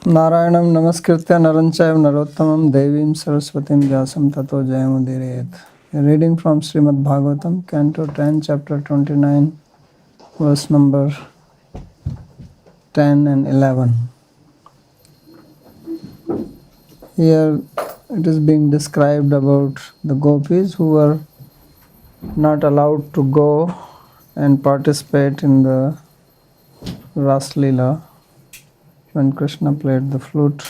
नारायणं नमस्कृत्य नरं चैव नरोत्तमं देवीं सरस्वतीं व्यासं ततो जयमुदीरयेत्. Reading from Srimad Bhagavatam, Canto 10, Chapter 29, verse number 10 and 11. Here it is being described about the gopis who were not allowed to go and participate in the Ras Leela when Krishna played the flute.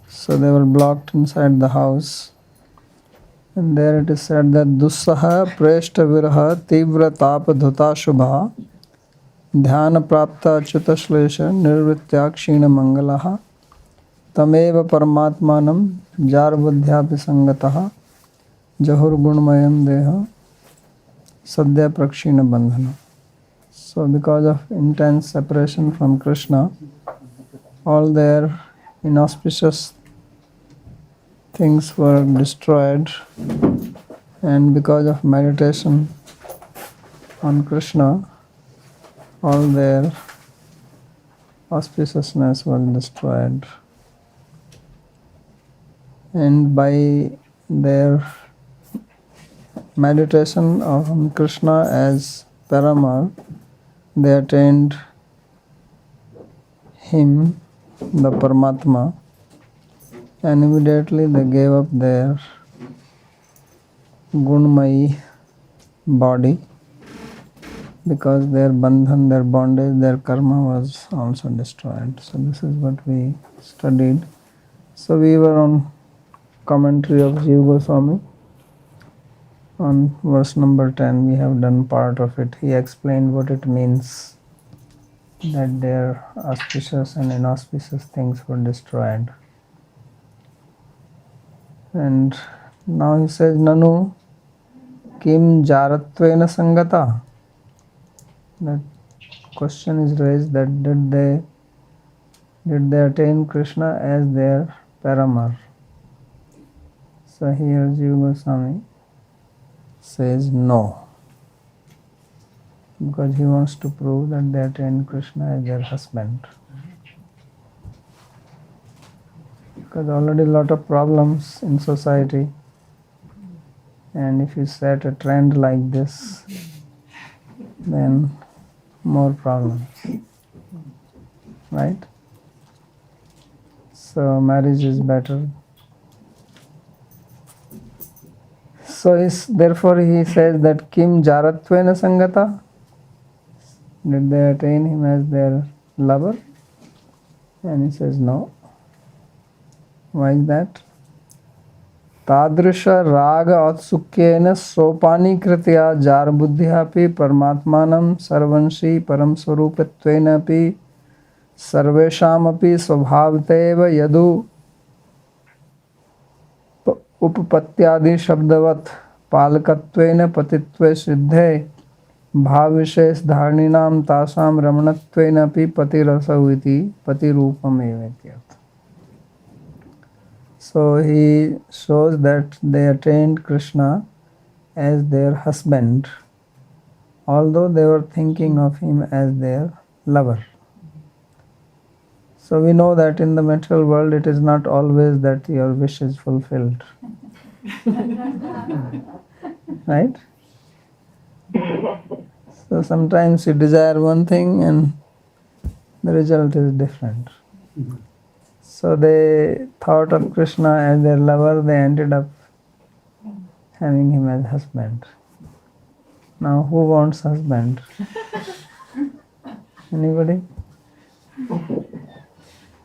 So they were blocked inside the house. And there it is said that Dussaha Preshta Viraha Tivra Tapa Dhuta Shubha Dhyana Prapta Achyuta Shlesha Nirvritya Kshina Mangalaha Tameva Paramatmanam Jar Buddhyapi Sangataha Jahur Gunmayam Deha Sadhya Prakshina Bandhana. So because of intense separation from Krishna, all their inauspicious things were destroyed, and because of meditation on Krishna, all their auspiciousness was destroyed. And by their meditation on Krishna as Paramar, they attained him, the Paramatma, and immediately they gave up their Gunmayi body, because their bandhan, their bondage, their karma was also destroyed. So this is what we studied. So we were on commentary of Jiva Goswami. On verse number 10, we have done part of it. He explained what it means that their auspicious and inauspicious things were destroyed. And now he says, Nanu kim jaratvena sangata. That question is raised, that did they attain Krishna as their Paramar? So here Jiva Goswami says no, because he wants to prove that they attained Krishna as their husband. Because already a lot of problems in society, and if you set a trend like this, then more problems, right? So marriage is better. So therefore he says that Kim Jaratvena Sangata, did they attain him as their lover? And he says no. Why is that? Tadrisha raga atsukyena sopani kritya jar buddhyapi paramatmanam sarvanshi param swarupatvena api sarvesham api svabhavteva yadu उपपत्यादि शब्दवत् पालकत्वेन पतित्वे सिद्धे भावविशेष धारणीनां तासां रमणत्वेन अपि पतिरसौ इति पतिरूपमेव इत्यर्थः. So he shows that they attained Krishna as their husband, although they were thinking of him as their lover. So we know that in the material world it is not always that your wish is fulfilled. Right? So sometimes you desire one thing and the result is different. So they thought of Krishna as their lover, they ended up having him as husband. Now who wants husband? Anybody?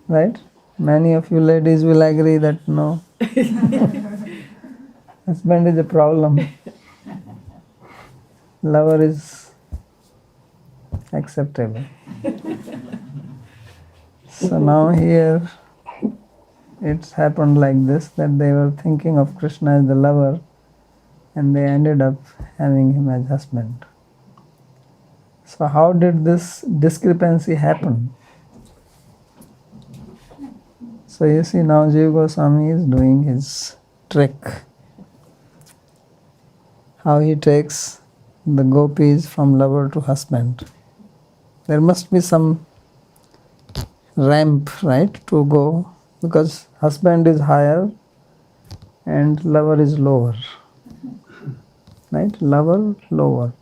Right? Many of you ladies will agree that no. Husband is a problem. Lover is acceptable. So now here it's happened like this, that they were thinking of Krishna as the lover and they ended up having him as husband. So how did this discrepancy happen? So you see, now Jiva Goswami is doing his trick. How he takes the gopis from lover to husband. There must be some ramp, right, to go, because husband is higher and lover is lower, right? Lover, lower.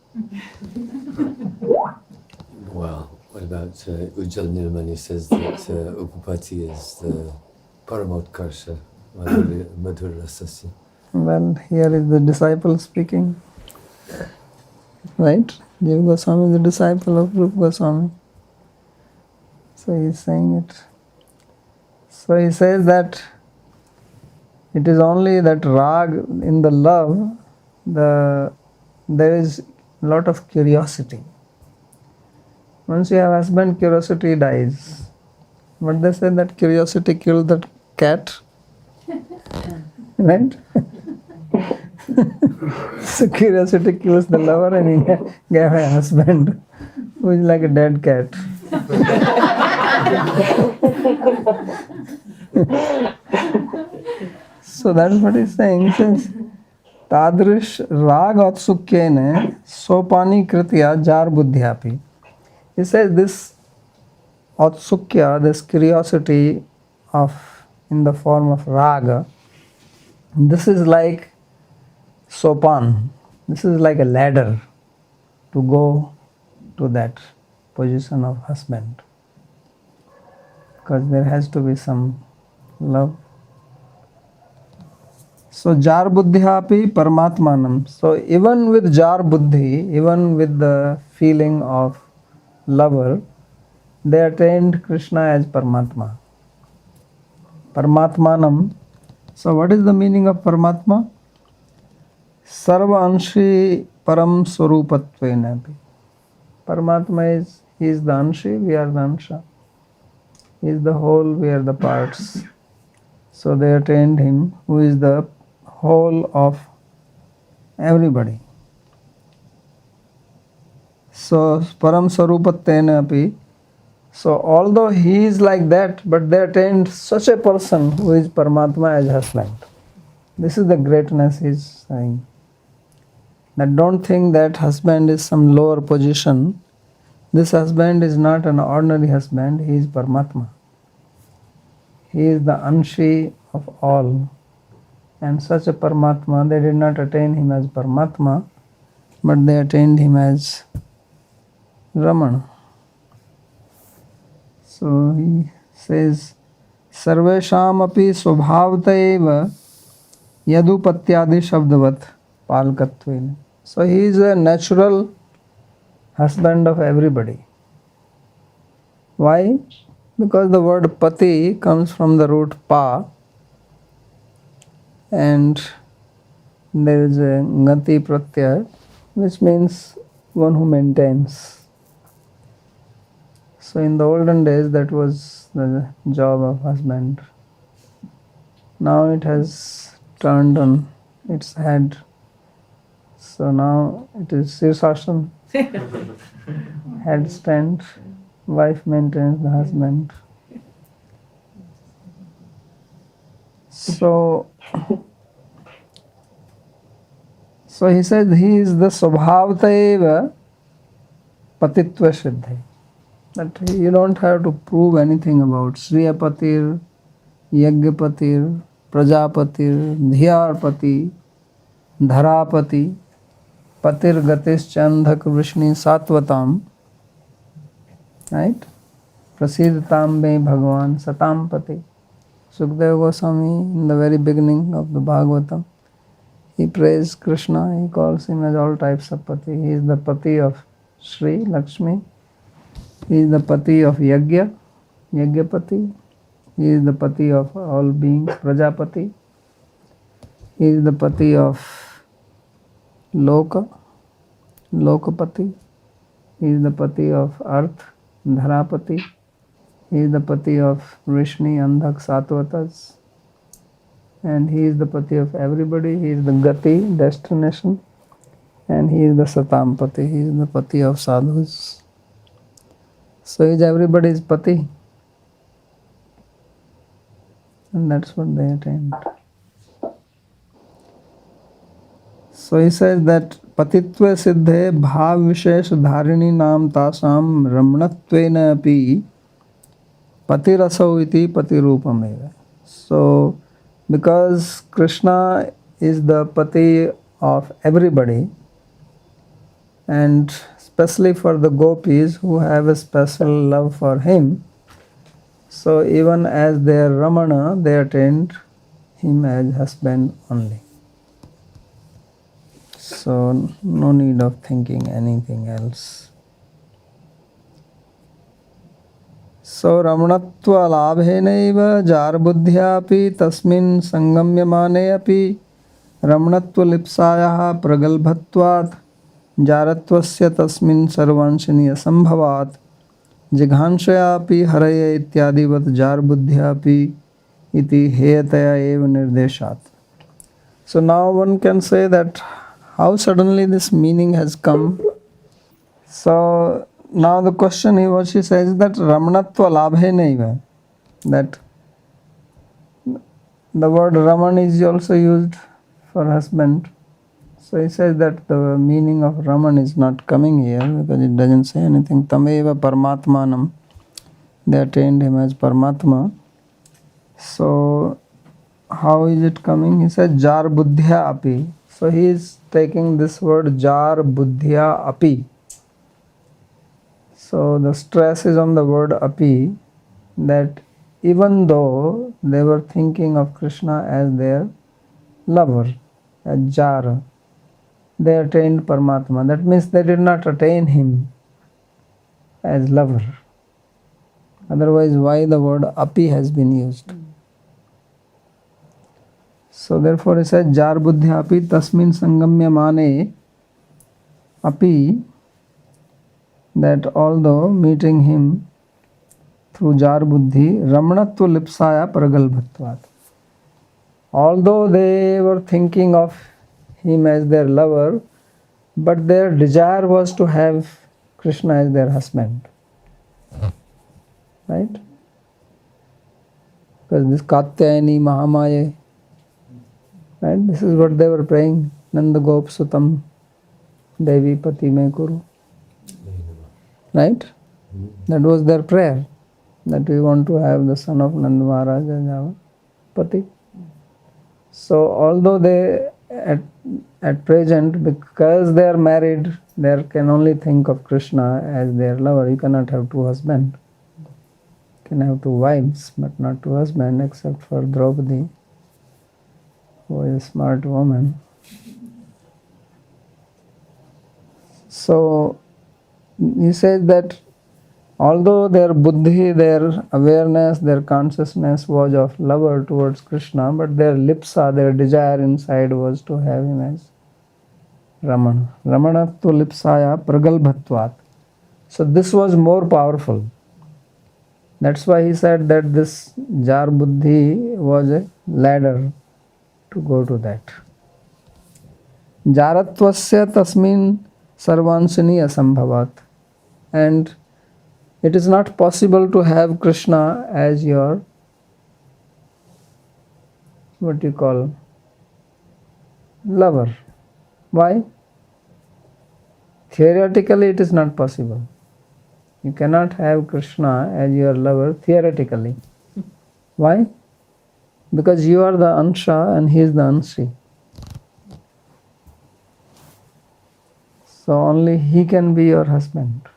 Well, what about Ujjal Nirmani says that Upapati is the Paramotkarsha, Madhur Rasasya. Well, here is the disciple speaking, right? Jiva Goswami is the disciple of Rupa Goswami. So he is saying it. So he says that it is only that rag in the love, there is a lot of curiosity. Once you have husband, curiosity dies. But they say that curiosity killed the cat, right? So curiosity kills the lover, and he gave a husband who is like a dead cat. So that's what he's saying. He says, Tadrish rag atsukyene sopani kritya jar buddhyapi. He says this atsukya, this curiosity of in the form of raga, this is like sopan. This is like a ladder to go to that position of husband. Because there has to be some love. So jar buddhyapi paramatmanam. So even with jar buddhi, even with the feeling of lover, they attained Krishna as Paramatma. Paramatmanam. So what is the meaning of Paramatma? Sarva anshi param swarupatvenapi. Paramatma is, he is the anshi, we are the ansha. He is the whole, we are the parts. So they attained him, who is the whole of everybody. So param swarupatvenapi. So although he is like that, but they attained such a person who is Paramatma as husband. This is the greatness he is saying. That don't think that husband is some lower position. This husband is not an ordinary husband, he is Paramatma. He is the Anshi of all. And such a Paramatma, they did not attain him as Paramatma, but they attained him as Ramana. So he says, Sarvesham api swabhavata yadupatyadi shabdavat palkatvena. So he is a natural husband of everybody. Why? Because the word pati comes from the root pa, and there is a ngati pratyaya, which means one who maintains. So in the olden days, that was the job of husband. Now it has turned on its head. So now it is Sirsasana, headstand, wife maintains the husband. So he says he is the Swabhavata eva patitva siddhi. That you don't have to prove anything about Sriyapatir, Yagyapatir, Prajapatir, Dhyarpati, Dharapati, Patir Gatis Chandhak Vrishni Satvatam, right? Prasidhatam be Bhagavan Satam Pati. Sukadeva Goswami, in the very beginning of the Bhagavatam, he praised Krishna, he calls him as all types of Pati. He is the Pati of Sri Lakshmi, he is the Pati of Yagya, Yagyapati, he is the Pati of all beings, Prajapati, he is the Pati of Loka, Lokapati, he is the Pati of Earth, Dharapati, he is the Pati of Vrishni, Andhak, Satvatas, and he is the Pati of everybody. He is the Gati, destination, and he is the Satampati, he is the Pati of sadhus. So is everybody's Pati, and that's what they attained. So he says that Patitva Siddhe Bhav Vishesh Dharini Nam Tasam Ramnatvena Api Patirasau iti patirupameva. So, because Krishna is the pati of everybody, and especially for the gopis who have a special love for him, so even as their Ramana, they attained him as husband only. So no need of thinking anything else. So Ramanatva labhenaiva jarbuddhyapi tasmin sangamyamane api Ramanatva lipsayaha pragalbhatvat jaratvasya tasmin sarvanshini asambhavat jighanshayapi haraya ityadivat jarbuddhyapi iti heyataya eva nirdeshat. So now one can say that how suddenly this meaning has come. So now the question is, what she says that Ramanatva labhenaiva, that the word Raman is also used for husband. So he says that the meaning of Raman is not coming here because it doesn't say anything. Tameva Paramatmanam. They attained him as Paramatma. So how is it coming? He says Jar Buddhya Api. So he is taking this word Jar Buddhya Api. So the stress is on the word Api, that even though they were thinking of Krishna as their lover, as Jara, they attained Paramatma. That means they did not attain him as lover. Otherwise, why the word Api has been used? So therefore, it says Jar Buddhya Api Tasmin Sangamya Mane Api, that although meeting him through Jar Buddhi, Ramanatva Lipsaya Pragalbhatvat. Although they were thinking of him as their lover, but their desire was to have Krishna as their husband. Right? Because this Katyayani Mahamaya, right? This is what they were praying. Nanda Gop Sutam Devi Pati Me Kuru. Right? That was their prayer, that we want to have the son of Nanda Maharaj as our Pati. So although they at present, because they are married, they can only think of Krishna as their lover. You cannot have two husbands. You can have two wives, but not two husbands, except for Draupadi, who is a smart woman. So he says that although their buddhi, their awareness, their consciousness was of lover towards Krishna, but their lipsa, their desire inside was to have him as Ramana. Ramanatva lipsaya pragalbhatvat. So this was more powerful. That's why he said that this Jar Buddhi was a ladder to go to that. Jaratvasya tasmin sarvanshini asambhavat. And it is not possible to have Krishna as your, what you call, lover. Why? Theoretically it is not possible. You cannot have Krishna as your lover theoretically. Why? Because you are the Ansha and he is the Anshi. So only he can be your husband.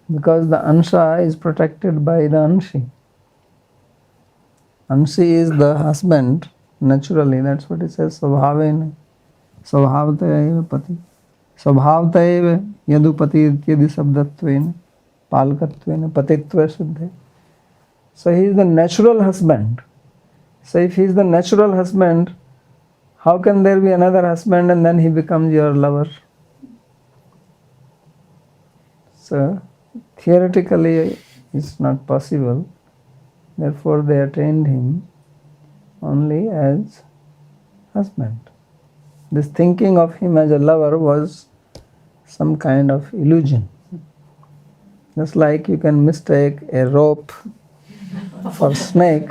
Because the Ansha is protected by the Anshi. Anshi is the husband naturally. That's what it says. Svabhavena. Svabhavtaya pati. Svabhavtaya yadupati ityadi sabdatvena. Palkatvena. Patitva shuddhe. So he is the natural husband. So if he is the natural husband, how can there be another husband and then he becomes your lover? So theoretically it's not possible. Therefore they attained him only as husband. This thinking of him as a lover was some kind of illusion. Just like you can mistake a rope for snake,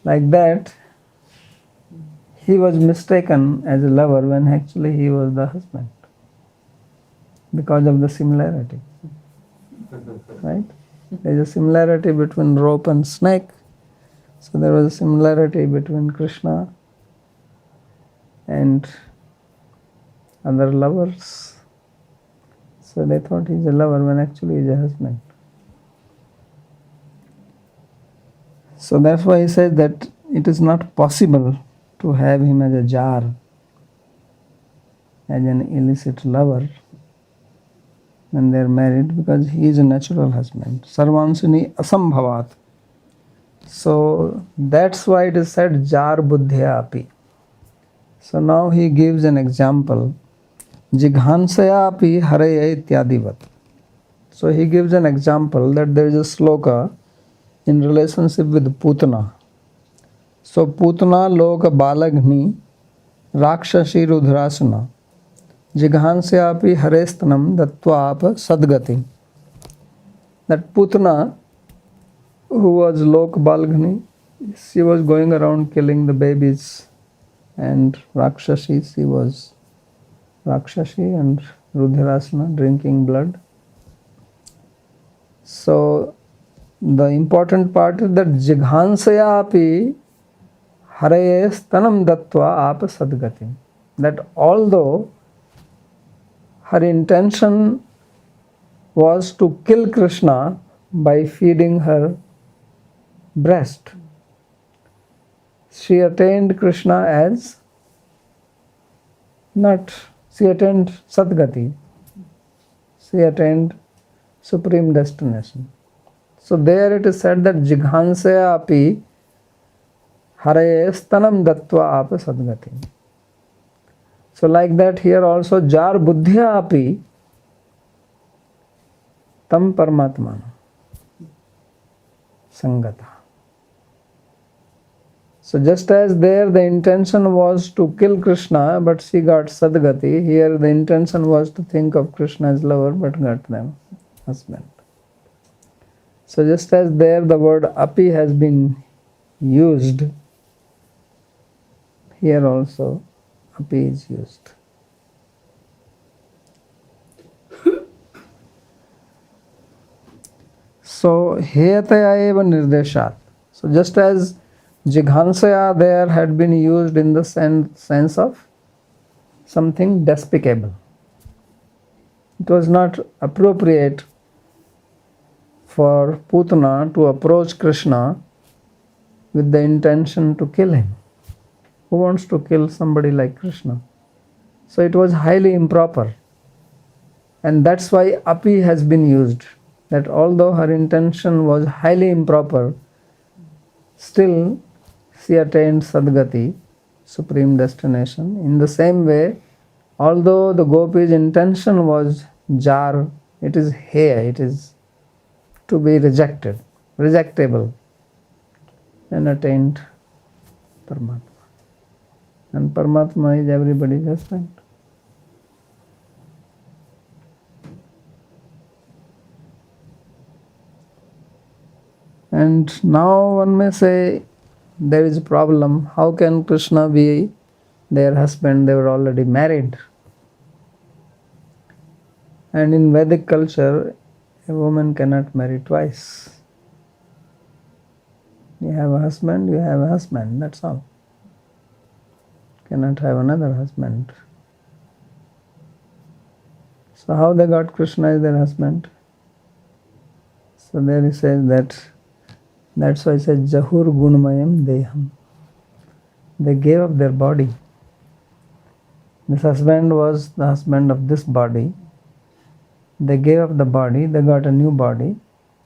like that he was mistaken as a lover when actually he was the husband. because of the similarity. Right? There is a similarity between rope and snake. So there was a similarity between Krishna and other lovers. So they thought he's a lover when actually he's a husband. So that's why he says that it is not possible to have him as a jar, as an illicit lover when they are married, because he is a natural husband. Sarvansini asambhavat. So that's why it is said jar buddhya api. So now he gives an example. Jighansaya api haraya ityadivat. So he gives an example that there is a sloka in relationship with Putana. So Putana loka balagni rakshashi rudhrasana jighansyapi harestanam dattvaapa sadgati. That Putana, who was Lok Balagni, she was going around killing the babies, and Rakshashi, she was Rakshashi and Rudhrasana, drinking blood. So the important part is that Jighansaya api haraye stanam dattva apa sadgati. That although her intention was to kill Krishna by feeding her breast, she attained Krishna as she attained Sadgati. She attained supreme destination. So there it is said that Jighansaya api haraye stanam dattva apa sadgati. So like that here also jar buddhya api tam paramatmana sangata. So just as there the intention was to kill Krishna but she got Sadgati, here the intention was to think of Krishna as lover but got them husband. So just as there the word api has been used, here also api is used. So heyataya eva nirdeshat. So just as Jighansaya there had been used in the sense of something despicable. It was not appropriate for Putana to approach Krishna with the intention to kill him. Who wants to kill somebody like Krishna? So it was highly improper. And that's why api has been used. That although her intention was highly improper, still she attained Sadgati, supreme destination. In the same way, although the gopi's intention was jar, it is here, it is to be rejected, rejectable, and attained Paramatma. And Paramatma is everybody's husband. And now one may say, there is a problem. How can Krishna be their husband? They were already married. And in Vedic culture, a woman cannot marry twice. You have a husband, you have a husband, that's all. Cannot have another husband. So how they got Krishna as their husband? So there he says that's why it says Jahur Gunmayam Deham. They gave up their body. This husband was the husband of this body. They gave up the body, they got a new body.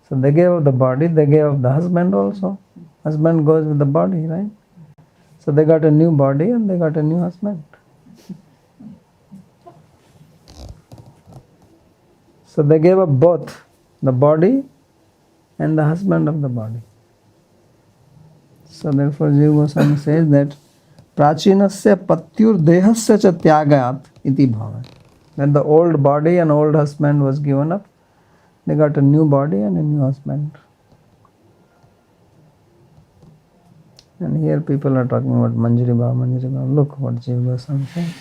So they gave up the body, they gave up the husband also. Husband goes with the body, right? So they got a new body and they got a new husband. So they gave up both the body and the husband of the body. So therefore Jiva Goswami says that Prachinasya patyur dehasya cha tyagayat iti bhava. When the old body and old husband was given up, they got a new body and a new husband. And here people are talking about Manjari Bhav. Look what Jiva Goswami says.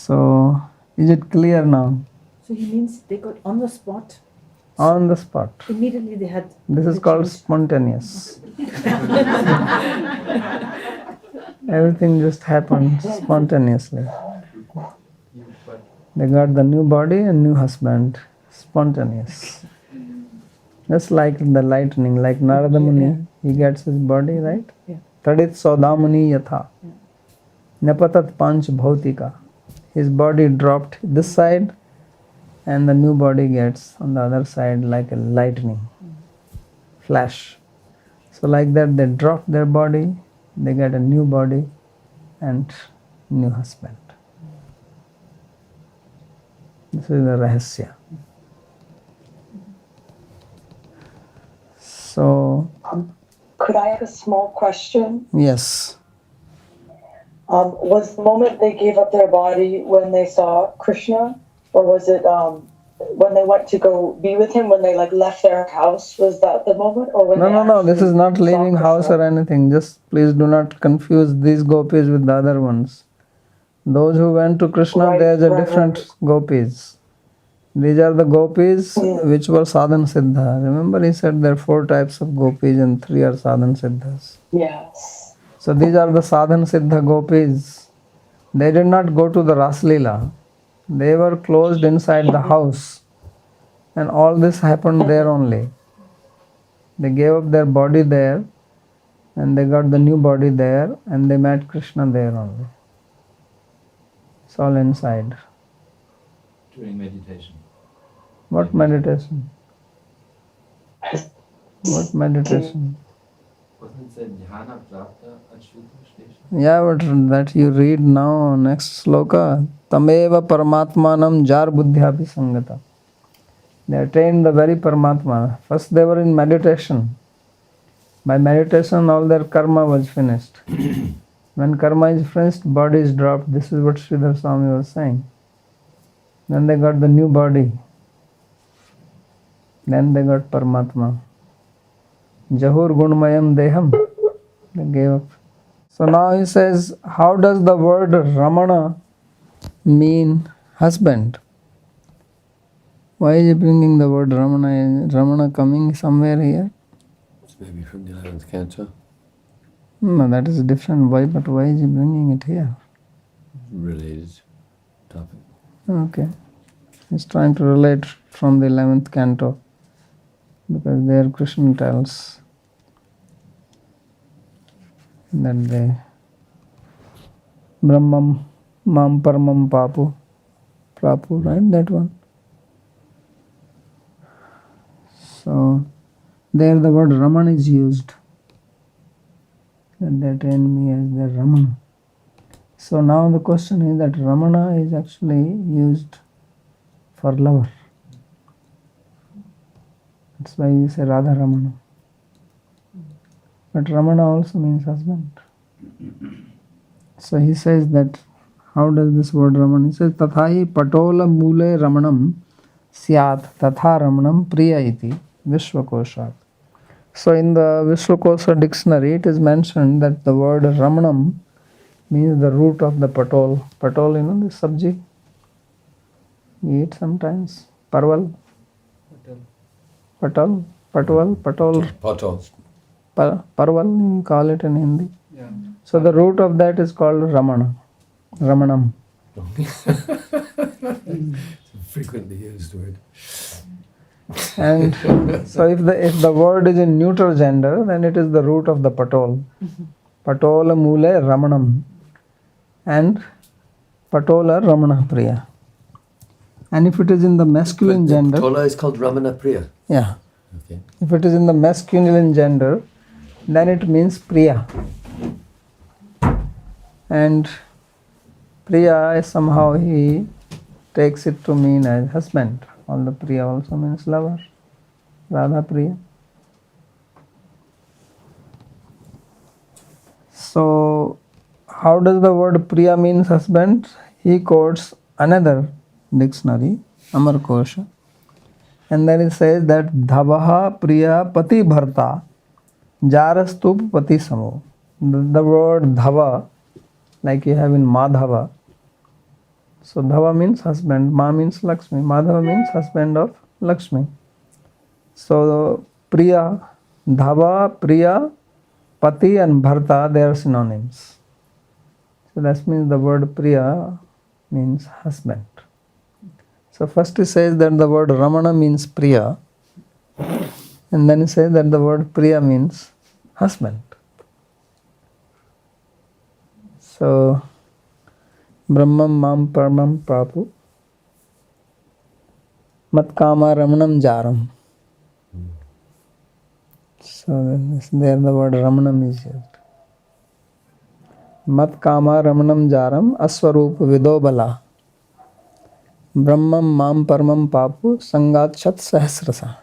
So, is it clear now? So he means they got on the spot. On the spot. Immediately they had. This is the called change. spontaneous. Everything just happened spontaneously. They got the new body and new husband. Spontaneous. Just like the lightning, like Narada Muni, he gets his body, right? Yeah. Tadit Saudamuni Yatha. Napatat Panch Bhautika. His body dropped this side and the new body gets on the other side like a lightning flash. So like that they drop their body, they get a new body and new husband. This is the rahasya. So Could I ask a small question? yes, Was the moment they gave up their body when they saw Krishna, or was it when they went to go be with him, when they like left their house? Was that the moment, or when? no, this is not leaving saw house or Krishna? anything. Just please do not confuse these gopis with the other ones. Those who went to Krishna, Right, there's a right, different right. gopis. These are the gopis which were sadhan siddha. Remember he said there are 4 types of gopis and 3 are sadhan siddhas. Yes. So these are the sadhan siddha gopis. They did not go to the Raslila. They were closed inside the house. And all this happened there only. They gave up their body there and they got the new body there and they met Krishna there only. It's all inside. During meditation. What meditation? What meditation? Wasn't it said Dhyana Prapta Achyuta Station? Yeah, but that you read now, next sloka. Tameva Paramatmanam Jar Buddhyapi Sangata. They attained the very Paramatma. First they were in meditation. By meditation all their karma was finished. When karma is finished, body is dropped. This is what Sridhar Swami was saying. Then they got the new body. Then they got Paramatma. Jahur Gunmayam Deham. They gave up. So now he says, how does the word Ramana mean husband? Why is he bringing the word Ramana? Is Ramana coming somewhere here? It's maybe from the 11th canto. No, that is different. Why? But why is he bringing it here? Related topic. Okay. He's trying to relate from the 11th canto. Because there Krishna tells that they Brahmam Mam Paramam Papu Prapu, right? That one. So there the word Raman is used. That they attained me as their Raman. So now the question is that Ramana is actually used for lover. That's why you say Radha Ramana. But Ramana also means husband. So he says that, how does this word Raman? He says, Tathahi patola mule ramanam syat tatha ramanam priya iti Vishwakoshat. So in the Vishwakosha dictionary it is mentioned that the word Ramanam means the root of the patol. Patol, you know, the sabji we eat sometimes. Parval. Patal, patwal, patol, Potol. parval, you call it in Hindi. Yeah. So the root of that is called Ramana, Ramanam. Frequently used word. And so if the word is in neuter gender, then it is the root of the patol. Patola mule Ramanam and Patola Ramana Priya. And if it is in the masculine But the gender, Tola is called Ramana Priya. yeah. Okay. If it is in the masculine gender, then it means Priya. And Priya, somehow he takes it to mean as husband. All the Priya also means lover. Radha Priya. So, how does the word Priya means husband? He quotes another dictionary, Amarkosha. And then it says that Dhavaha Priya Pati Bharta Jarastup Pati Samo. The word Dhava, like you have in Madhava. So Dhava means husband, Ma means Lakshmi, Madhava means husband of Lakshmi. So Priya, Dhava, Priya, Pati and Bharta, they are synonyms. So that means the word Priya means husband. So first he says that the word Ramana means Priya, and then he says that the word Priya means husband. So Brahmam Mam Paramam Prapu Mat Kama Ramanam Jaram. So there the word Ramanam is used. Mat Kama Ramanam Jaram Aswarup Vidobala Brahmam Mam Paramam Papu Sangat Shat Sahasrasa.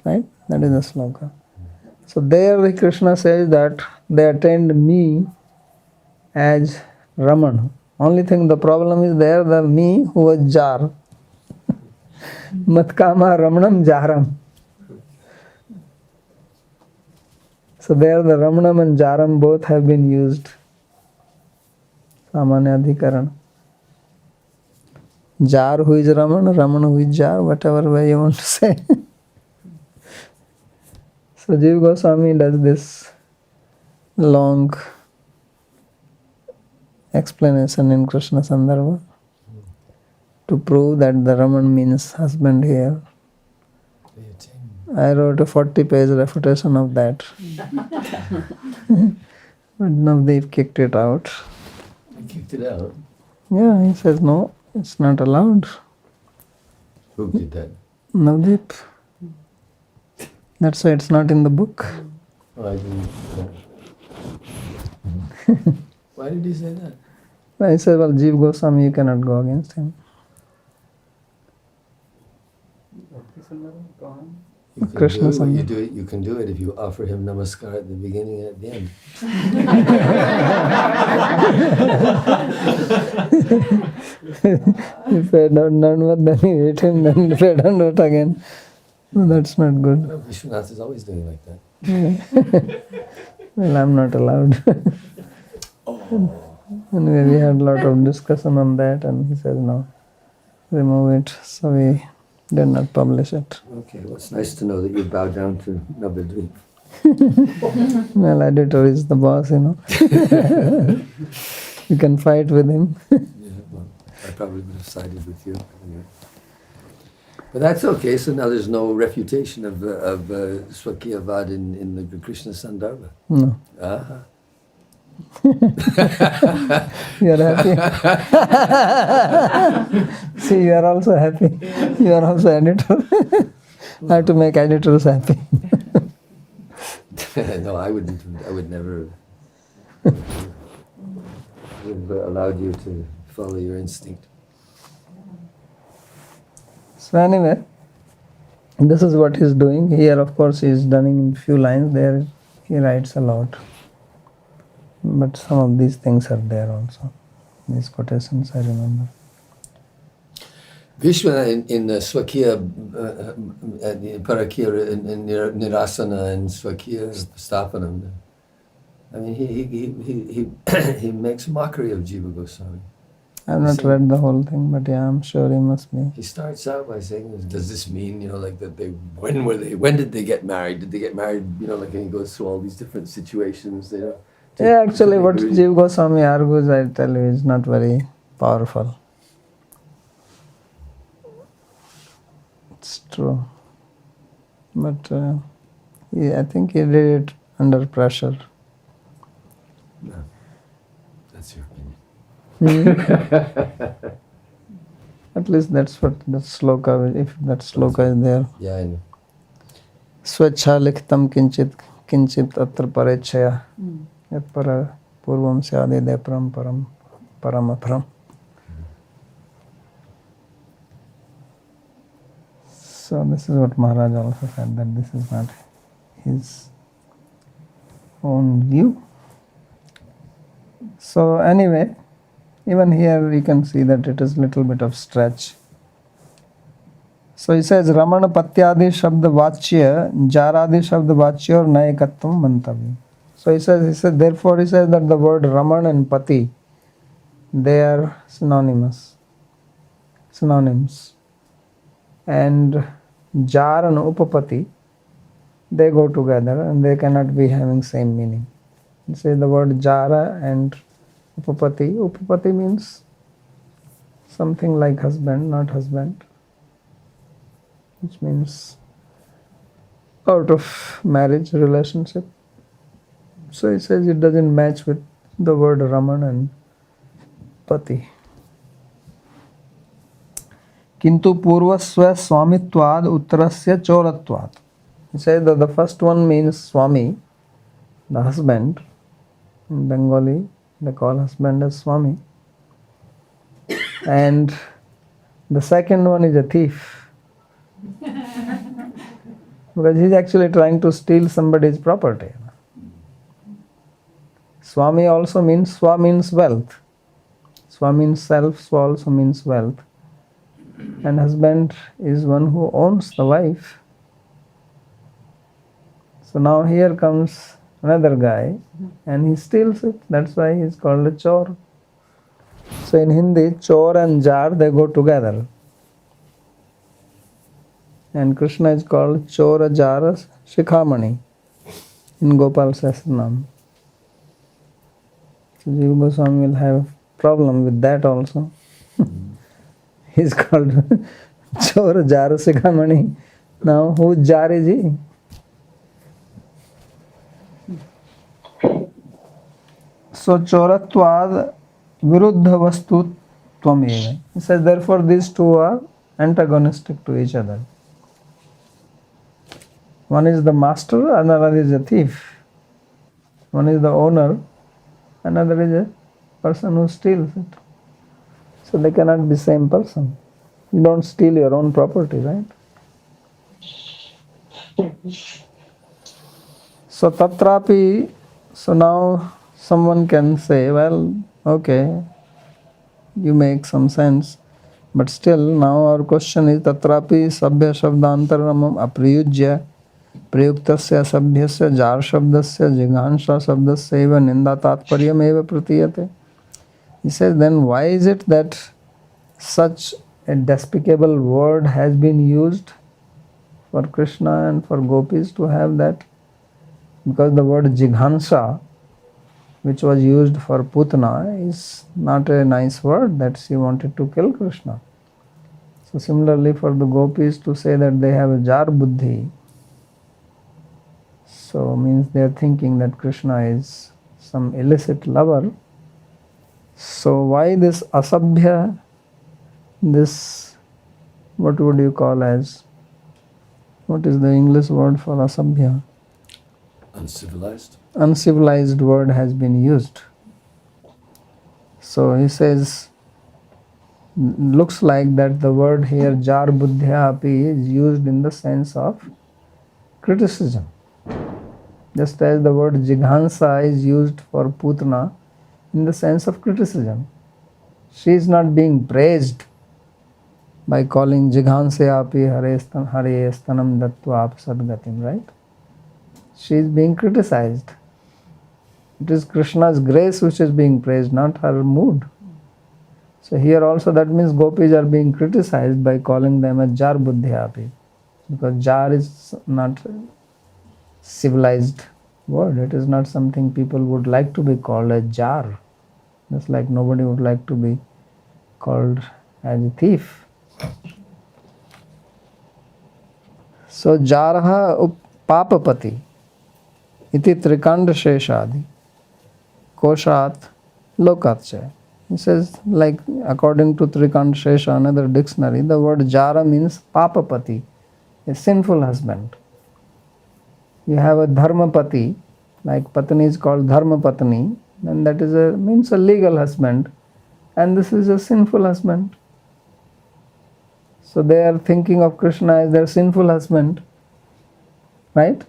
Right? That is the sloka. So there Krishna says that they attained me as Raman. Only thing, the problem is there, the me who was Jar. Matkama Ramanam Jaram. So there the Ramanam and Jaram both have been used. Samanya Adhikaran. Jar who is Raman, Raman who is Jar, whatever way you want to say. So Jiva Goswami does this long explanation in Krishna Sandarbha to prove that the Raman means husband here. I wrote a 40-page refutation of that. But Navdeep kicked it out. You kicked it out. Yeah, he says no, it's not allowed. Who did that? Navdeep. That's why it's not in the book. Oh, I didn't. Why did he say that? I said, well, Jiva Goswami, you cannot go against him. You can Krishna do, Sandarbha. you do it. You can do it if you offer him namaskar at the beginning and at the end. If I don't know, then he hit him, then if I don't do it again. No, that's not good. No, Vishwanath is always doing like that. Well, I'm not allowed. Anyway, we had a lot of discussion on that, and he says no, remove it. So we did not publish it. Okay, well, it's nice to know that you bow down to Navadvip. Well, editor is the boss, you know. You can fight with him. Yeah, well, I probably would have sided with you. Anyway. But that's okay. So now there's no refutation of Swakiyavad in the Krishna Sandarbha. No. Ah. You are happy? See, you are also happy. You are also editor. I have to make editors happy. No, I wouldn't. I would never have allowed you to follow your instinct. So anyway, this is what he's doing. Here, of course, he's done in few lines. There, he writes a lot. But some of these things are there also. These quotations, I remember. Vishwanath in Swakiya, Parakya, in Nirasana and Swakiya Stapanam. I mean, he makes mockery of Jiva Goswami. I have not read the whole thing, but yeah, I'm sure he must be. He starts out by saying, "Does this mean, like that they? When did they get married? Did they get married? Like, and he goes through all these different situations. Yeah, actually, what Jiva Goswami argues, I tell you, is not very powerful. It's true. But I think he did it under pressure. No, that's your opinion. At least that's what the sloka, if that sloka is there. Yeah, I know. Swachha likhtam kinchit atra parechaya yat para purvam syade deparam param aparam. So this is what Maharaj also said, that this is not his own view. So anyway, even here we can see that it is little bit of stretch. So he says Ramana Patyadi Shabda Vachya, Jaradi Shabda Vachya or Nayakatvam Mantavya. So he says therefore he says that the word Raman and Pati, they are synonymous. synonyms. And jar and upapati, they go together and they cannot be having same meaning. You say the word jara and upapati. Upapati means something like husband, not husband, which means out of marriage relationship. So he says it doesn't match with the word Raman and Pati. Kintu purvasya swamitvad uttarasya choratvad. He says that the first one means Swami, the husband. In Bengali, they call husband as Swami. And the second one is a thief. Because he's actually trying to steal somebody's property. Swami also means, Swa means wealth. Swa means self, Swa also means wealth. And husband is one who owns the wife. So now here comes another guy and he steals it. That's why he's called a chor. So in Hindi, chor and jar, they go together. And Krishna is called Chora Jara Shikhamani in Gopal Sahasranam. So Jiva Goswami will have problem with that also. He's called Chora Jara Shikhamani. Now whose jar is he? So Choratvad Viruddha Vastu Tvameva. He says therefore these two are antagonistic to each other. One is the master, another is a thief. One is the owner, another is a person who steals it. So they cannot be same person. You don't steal your own property, right? So tatrapi, so now someone can say, well, okay, you make some sense. But still, now our question is, tatrapi sabhya shabdantaramam apriyujya प्रयुक्तस्य सभ्यस्य जार शब्दस्य जिघांसा शब्दस्य एव निंदा तात्पर्यम एव प्रतीयते. He says, then why is it that such a despicable word has been used for Krishna and for gopis to have that? Because the word jighansa, which was used for Putana, is not a nice word, that she wanted to kill Krishna. So similarly for the gopis to say that they have a jar buddhi, so means they are thinking that Krishna is some illicit lover. So why this asabhya, this, what would you call as, what is the English word for asabhya? Uncivilized. Uncivilized word has been used. So he says, looks like that the word here jar buddhya api is used in the sense of criticism. Just as the word jighansa is used for Putana in the sense of criticism. She is not being praised by calling jighansayapi hare stanam dattva sadgatim, right? She is being criticized. It is Krishna's grace which is being praised, not her mood. So here also that means gopis are being criticized by calling them a jar buddhyapi, because jar is not civilized word. It is not something people would like to be called a jar. Just like nobody would like to be called as a thief. So jaraha papapati iti trikanda sheshadi koshat lokatcha. He says, like according to Trikanda Shesha, another dictionary, the word jara means papapati, a sinful husband. You have a dharmapati, like patni is called dharmapatni, and that is means a legal husband, and this is a sinful husband. So they are thinking of Krishna as their sinful husband, right?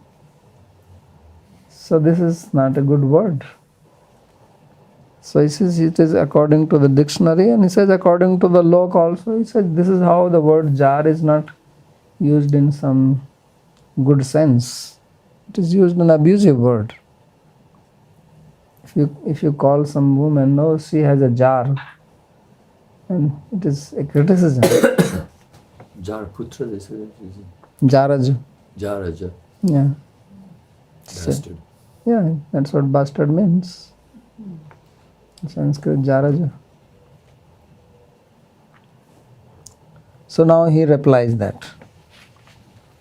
So this is not a good word. So he says it is according to the dictionary, and he says according to the lok also. He says this is how the word jar is not used in some good sense. It is used an abusive word. If you call some woman, no, she has a jar, And it is a criticism. Jaraputra, they said it is Jaraj. Jaraja, Yeah. So- bastard. yeah, that's what bastard means. In Sanskrit, Jaraja. So now he replies that.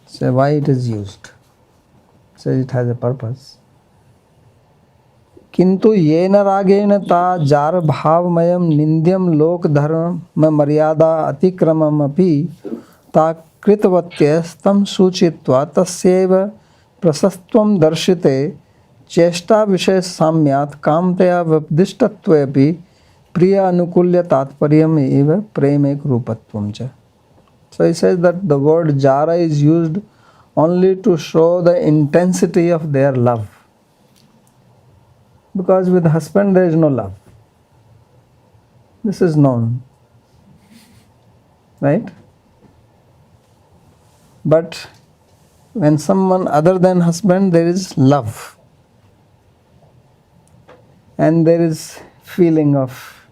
So why it is used? Says it has a purpose. किंतु येन रागेण ता jar भावमयम निंद्यम लोक धर्म में मर्यादा अतिक्रममपि ता कृतवत्यस्तं सूचित्वा तस्यैव प्रशस्त्वं दर्शिते चेष्टा विषय साम्यात् कामतया व्यपदिष्टत्वेपि प्रिय अनुकूल्य तात्पर्यम एव प्रेमेक रूपत्वं च. So he says that the word jara is used only to show the intensity of their love. Because with husband there is no love. This is known. Right? But when someone other than husband, there is love. And there is feeling of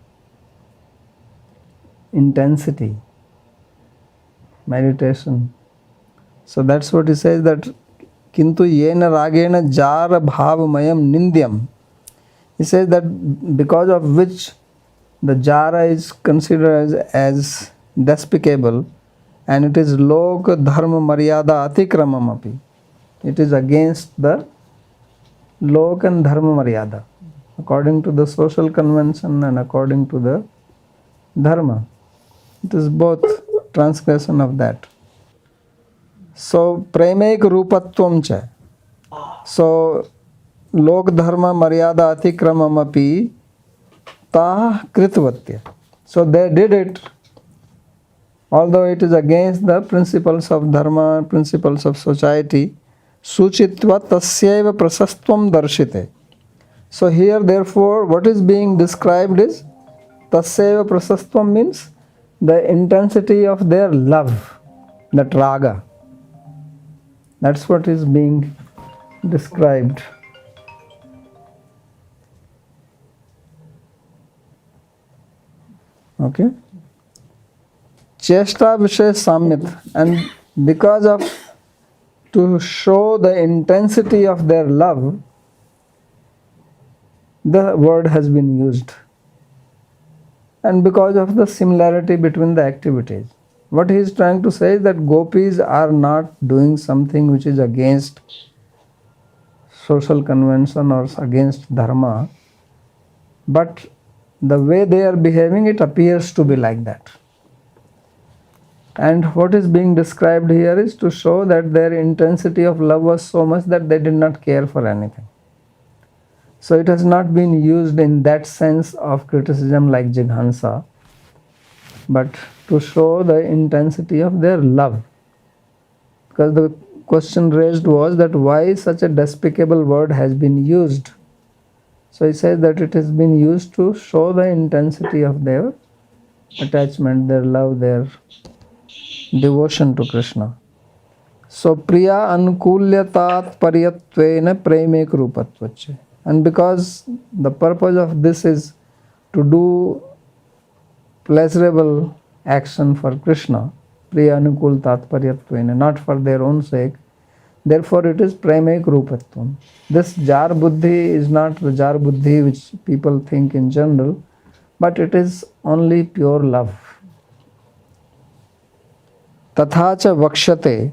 intensity, meditation. So that's what he says, that kintu yena ragena jara bhavamayam nindyam. He says that because of which the jara is considered as despicable, and it is lok dharma maryada atikramamapi. It is against the lok and dharma maryada, according to the social convention and according to the dharma. It is both transgression of that. So premek rupatvam cha. So lok dharma maryada atikramamapi ta kritvatya. So they did it, although it is against the principles of dharma, principles of society. Suchitva tasyaiva prasastvam darshite. So here therefore what is being described is tasyaiva prasastvam, means the intensity of their love, that raga. That's what is being described. Okay? Cheshta Vishay Samyat, and because of, to show the intensity of their love, the word has been used. And because of the similarity between the activities. What he is trying to say is that gopis are not doing something which is against social convention or against dharma, but the way they are behaving, it appears to be like that. And what is being described here is to show that their intensity of love was so much that they did not care for anything. So it has not been used in that sense of criticism like Jighansa, but to show the intensity of their love. Because the question raised was that why such a despicable word has been used. So he says that it has been used to show the intensity of their attachment, their love, their devotion to Krishna. So priya anukulyatat paryatvena premek rupatvache. And because the purpose of this is to do pleasurable action for Krishna, priya anukul tatparyatvena, not for their own sake, therefore it is premek rupatvam. This jar buddhi is not the jar buddhi which people think in general, but it is only pure love. तथा च वक्ष्यते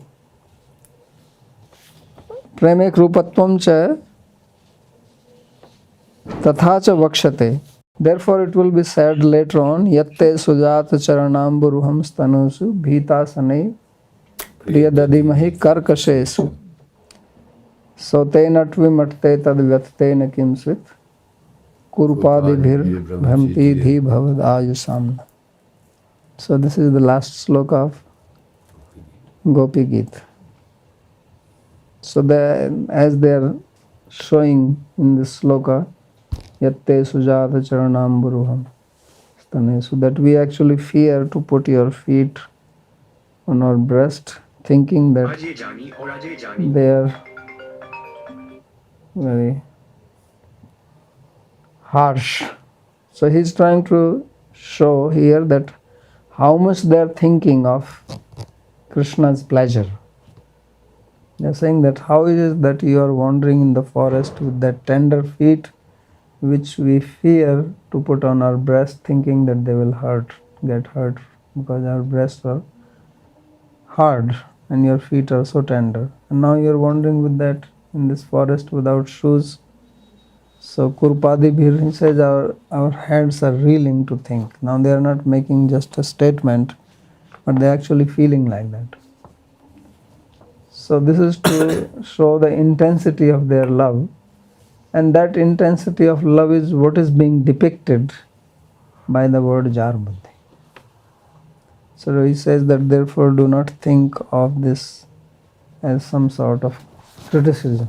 प्रेमेक रूपत्वम च तथा च वक्ष्यते. Therefore it will be said later on, yatte sujata charanamburuham stanusu bhitasane priyadadimahi karkashesu. So tenat vimatte tad vyattena kimsvit kurupadibhir bhamti dhi bhavad ayusamna. So this is the last sloka of Gopi Geet. So as they are showing in this sloka, yatte sujata charanamburuham stane, so that we actually fear to put your feet on our breast, thinking that they are very harsh. So he is trying to show here that how much they are thinking of Krishna's pleasure. They are saying that how it is that you are wandering in the forest with that tender feet which we fear to put on our breast, thinking that they will get hurt, because our breasts are hard and your feet are so tender. And now you are wandering with that in this forest without shoes. So Kurpadi Bhir, he says our heads are reeling to think. Now they are not making just a statement, but they are actually feeling like that. So this is to show the intensity of their love. And that intensity of love is what is being depicted by the word Jar Buddhi. So he says that therefore do not think of this as some sort of criticism.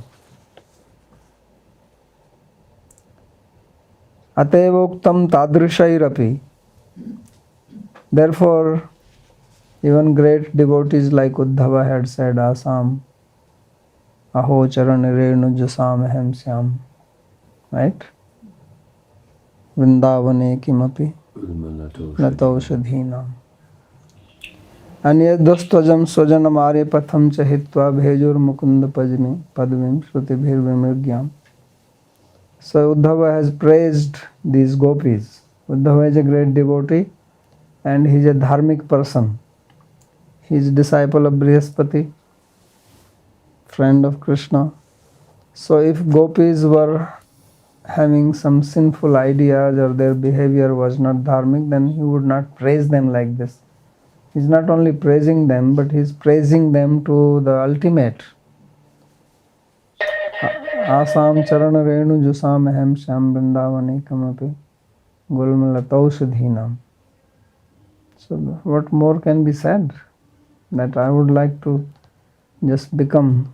Atevoktam tadrishairapi. Therefore, even great devotees like Uddhava had said, Asam, Aho charan renu jasam ahem syam. Right? Vrindavane kimapi nataushadhinam. Anyadastvajam swajanam arya patham chahitva bhejur mukunda padmim shrutibhir vimrigyam. So Uddhava has praised these gopis. Uddhava is a great devotee and he is a dharmic person. He is disciple of Brihaspati, friend of Krishna. So if gopis were having some sinful ideas or their behavior was not dharmic, then he would not praise them like this. He is not only praising them, but he is praising them to the ultimate. Asam charana renu jusam ahem syam vrindavane kamapi gulmalataushadhinam. So what more can be said? That I would like to just become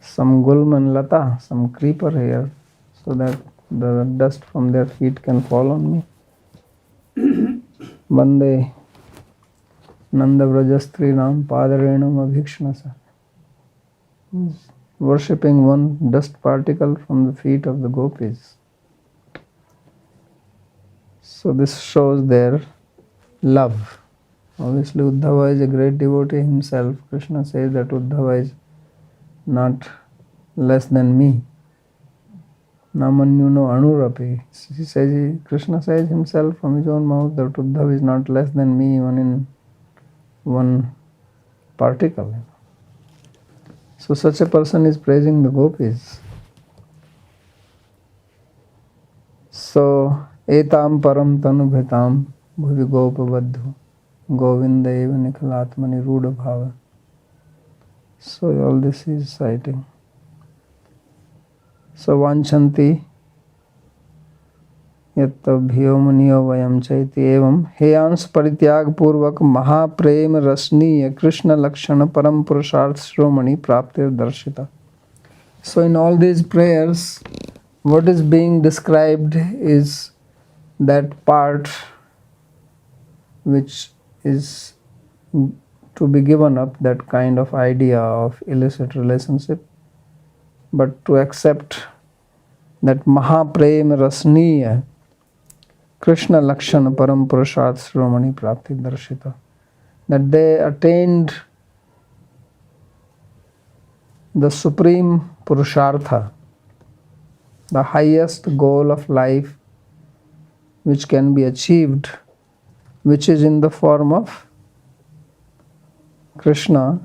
some gulman lata, some creeper here, so that the dust from their feet can fall on me. Vande Nanda Vrajastrinam Padarenam Abhikshnasa. Worshipping one dust particle from the feet of the gopis. So this shows their love. Obviously Uddhava is a great devotee himself. Krishna says that Uddhava is not less than me. Namanyuno anurapi. He says, Krishna says himself from his own mouth that Uddhava is not less than me even in one particle. So such a person is praising the gopis. So etam param tanubhitam bhuvi gopavadhu govinda eva nikhalatmani ruda bhava. So all this is citing. So vanchanti यत्तभ्यो मुनियो वयम चैति एवं हेयांश परित्याग पूर्वक महाप्रेम रसनीय कृष्ण लक्षण परम पुरुषार्थ श्रोमणि प्राप्तिर दर्शिता. So in all these prayers, what is being described is that part which is to be given up, that kind of idea of illicit relationship, but to accept that Mahaprem Rasniya Krishna Lakshana Param Purusharth Shromani Prapti Darshita, that they attained the supreme Purushartha, the highest goal of life which can be achieved, which is in the form of Krishna,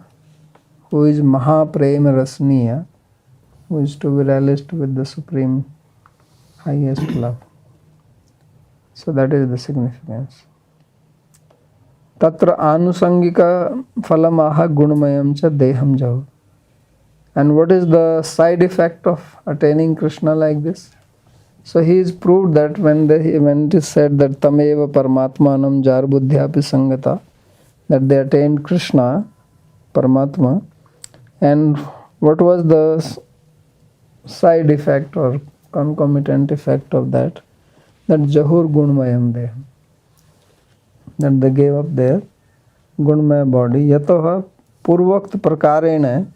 who is Mahaprem Rasniya, who is to be relished with the supreme highest love. So that is the significance. Tatra anusangika phalamaha gunmayam cha deham jau. And what is the side effect of attaining Krishna like this? So he is proved that when it is said that tameva paramatmanam jar buddhyapi sangata, that they attained Krishna, Paramatma, and what was the side effect or concomitant effect of that? That Jahur Gunmayam Deham, that they gave up their Gunmaya body. Yatoha Purvakt Prakarena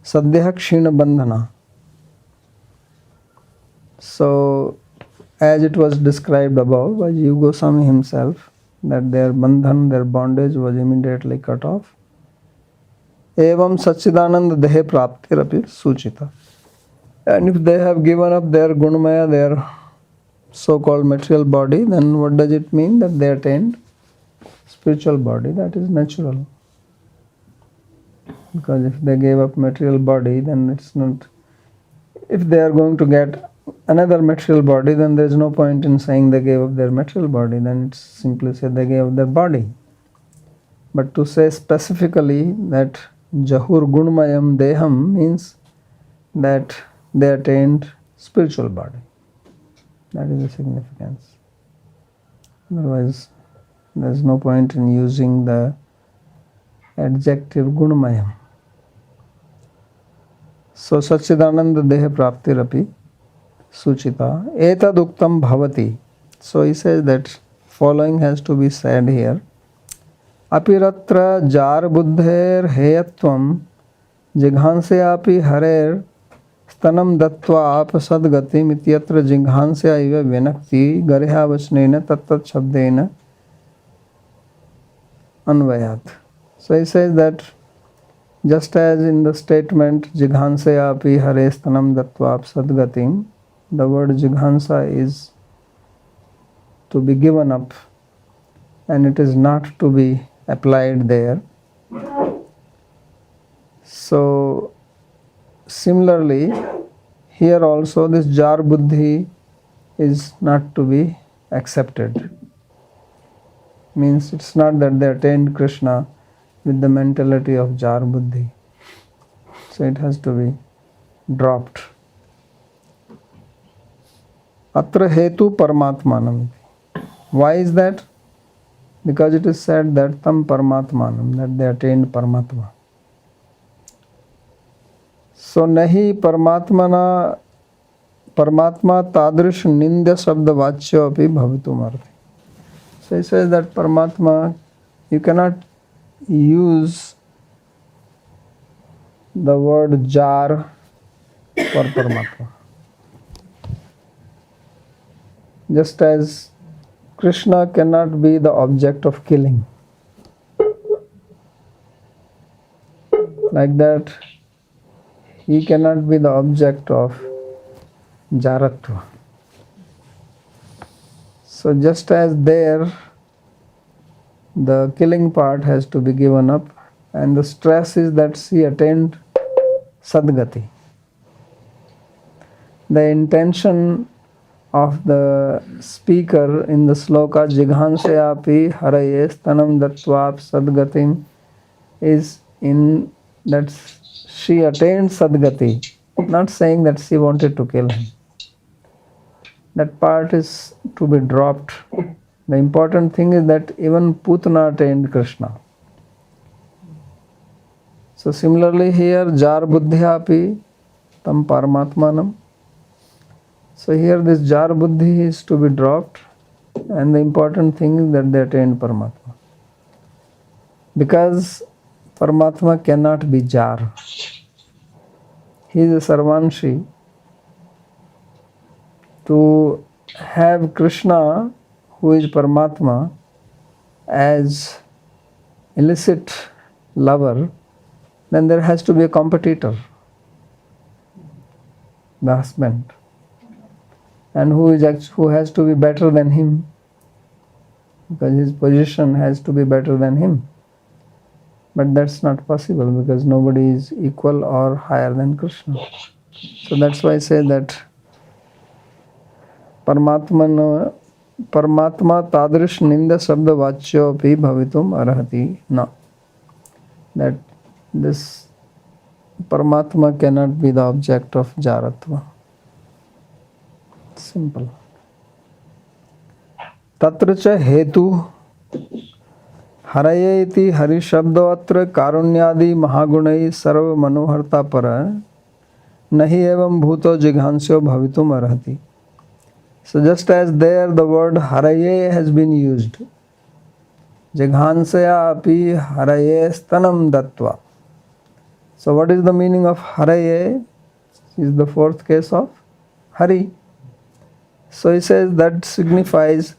Sadhya Kshina Bandhana. So as it was described above by Jiva Goswami himself, that their bandhan, their bondage was immediately cut off. Evam Satchidananda Dehe Praptirapi Suchita. And if they have given up their Gunamaya, their so-called material body, then what does it mean? That they attained spiritual body, that is natural. Because if they gave up material body, then it's not. If they are going to get another material body, then there is no point in saying they gave up their material body. Then it's simply say they gave up their body. But to say specifically that Jahur Gunmayam Deham means that they attained spiritual body. That is the significance. Otherwise, there is no point in using the adjective Gunmayam. So Satchidananda Deha Praptirapi Suchita Etaduktam Bhavati. So he says that following has to be said here. Apiratra jar buddher heyatvam jighansyapi harer stanam dattva apasadgatim ityatra jighansya iva vinakti garha vachnena tattat shabdena anvayat. So he says that just as in the statement jighansayapi hare stanam dattva apasadgatim, the word jighansa is to be given up and it is not to be applied there. So similarly here also this jar buddhi is not to be accepted. Means it's not that they attained Krishna with the mentality of jar buddhi. So it has to be dropped. Atra hetu paramatmanam. Why is that? Because it is said that tam paramatmanam, that they attained Paramatma. So nahi paramatmana paramatma tadrish nindya sabda vachya api bhavitum arthi. So he says that Paramatma, you cannot use the word jar for Paramatma. Just as Krishna cannot be the object of killing. Like that, he cannot be the object of jaratva. So just as there, the killing part has to be given up, and the stress is that she attained sadgati. The intention of the speaker in the sloka jighansayapi haraye stanam dattvap sadgatim is in that she attained sadgati, not saying that she wanted to kill him. That part is to be dropped. The important thing is that even Putana attained Krishna. So similarly here jar buddhyapi tam paramatmanam. So here this jar buddhi is to be dropped, and the important thing is that they attained Paramatma. Because Paramatma cannot be jar. He is a Sarvanshi. To have Krishna, who is Paramatma, as illicit lover, then there has to be a competitor, the husband. And who has to be better than him, because his position has to be better than him. But that's not possible because nobody is equal or higher than Krishna. So that's why I say that Paramatma tadrish ninda sabda vachyo pi bhavitum arhati. No. That this Paramatma cannot be the object of jaratva. Simple. Tatra cha hetu haraye iti hari shabdo atra karunyadi mahagunai sarva manoharta para nahi evam bhuto jighansyo bhavitum arhati. So just as there the word haraye has been used, jighansaya api haraye stanam dattva. So what is the meaning of haraye? Is the fourth case of hari. So he says that signifies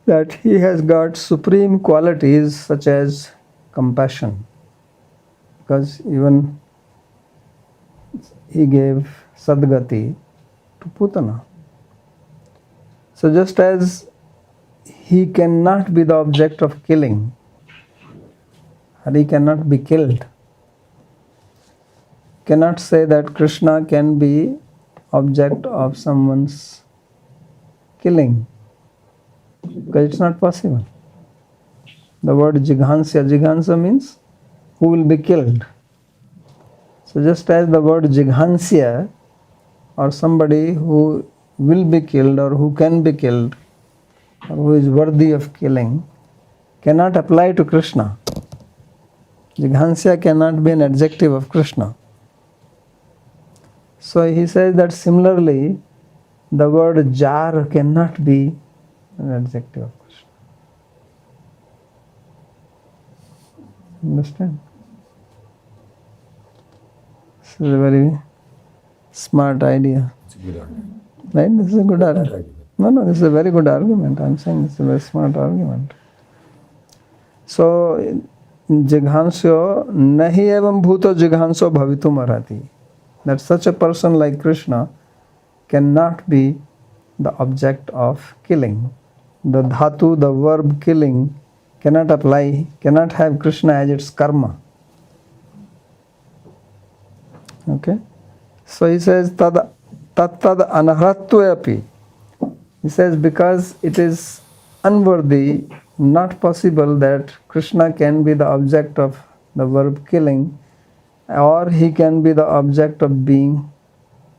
that he has got supreme qualities such as compassion, because even he gave Sadgati to Putana. So just as he cannot be the object of killing, or he cannot be killed, cannot say that Krishna can be object of someone's killing, because it's not possible. The word jighansya means who will be killed. So just as the word jighansya, or somebody who will be killed or who can be killed or who is worthy of killing, cannot apply to Krishna. Jighansya cannot be an adjective of Krishna. So he says that similarly the word jar cannot be an adjective of Krishna. Understand? This is a very smart idea. It's a good argument. Right? This is a good Bad argument. argument. No, this is a very good argument. I'm saying this is a very smart argument. So, jighansyo nahi evam bhuto jighanso bhavitum arhati. That such a person like Krishna cannot be the object of killing. The dhatu, the verb killing, cannot apply, cannot have Krishna as its karma. Okay? So he says, tad anahratvayapi. He says, because it is unworthy, not possible that Krishna can be the object of the verb killing, or he can be the object of being